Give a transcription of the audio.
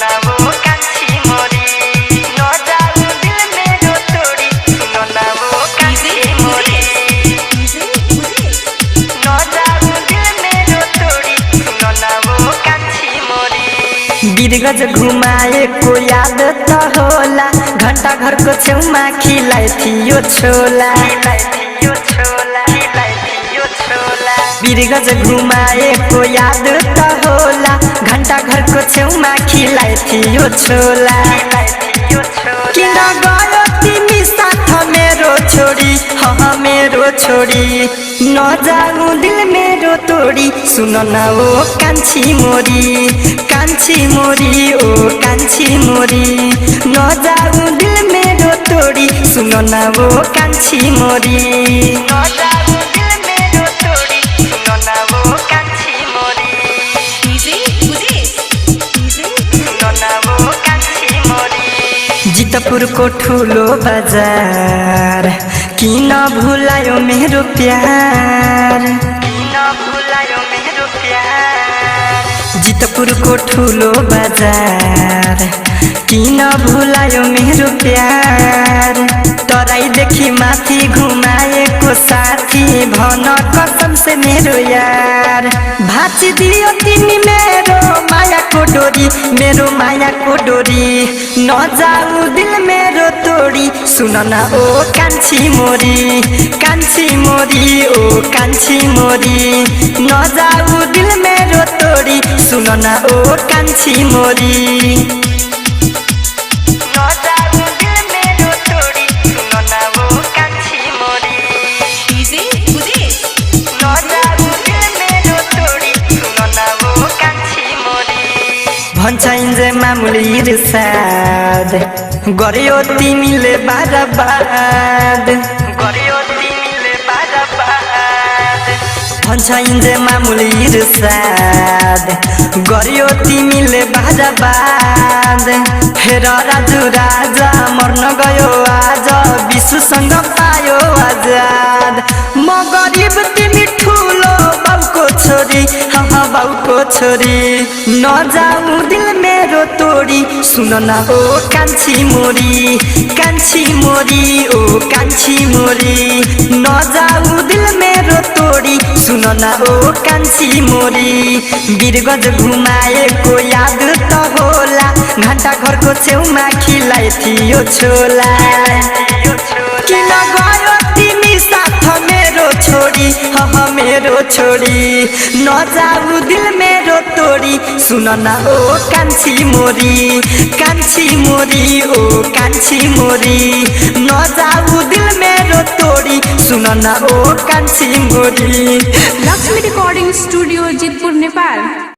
ना वो कांची मोरी न जाऊ दिल मेरो तोड़ी सुनो ना वो कांची मोरी न जाऊ दिल मेरो तोड़ी सुनो ना वो कांची मोरी। बिरगज घुमाए को याद त होला घंटा घर को छेउमा खिलाए थियो छोला बिरगज घुमाए को याद त होला घंटा घर को छेउमा खिलाए थियो छोला किन गयो तिमी साथ मेरो छोडी मेरो छोडी न जाऊ दिल मेरो तोडी सुन न ओ कान्छी मोरी ओ कान्छी मोरी न जाऊ दिल मेरो तोडी सुन न ओ कान्छी मोरी न जाऊ दिल मेरो तोडी सुन न ओ कान्छी मोरी सुन न ओ कान्छी मोरी। जितपुर को ठुलो बजार किन भुलायो मेरो प्यार किन भुलायो मेरो प्यार। जितपुर को ठुलो बजार किन भुलायो मेरो प्यार तराईदेखि माथि घुमाएको साथी भन कसम से मेरो यार भाँचिदियो तिमी मेरो मायाको डोरी मेरो मायाको डोरी न जाऊ दिल मेरो तोडी सुन न ओ कान्छी मोरी ओ कान्छी मोरी न जाऊ दिल मेरो तोडी सुन न ओ कान्छी मोरी भन्छ इन्जे मामुली रिसाद गर्यो तिमीले बर्बाद गर्यो तिमीले बर्बाद भन्छ इन्जे मामुली रिसाद गर्यो तिमीले बर्बाद हेर राजु राजा मर्न गयो आज विश्वसँग पायो आजाद म गरिब तिमी ठुलो बाउको छोरी बाउको छोरी न जाऊ दिल मेरो तोडी सुन न ओ कान्छी मोरी ओ कान्छी मोरी न जाऊ दिल मेरो तोडी सुन न ओ कान्छी मोरी। बिरगज घुमाएको याद त होला घण्टा घरको छेउमा खिलाए थियो छोला किन गयो तिमी साथ मेरो छोडी मेरो छोडी न जाऊ दिल मेरो तोडी सुन न ओ कान्छी मोरी ओ कान्छी मोरी न जाऊ दिल मेरो तोडी सुन न ओ कान्छी मोरी। Lakshmi recording studio Jitpur Nepal.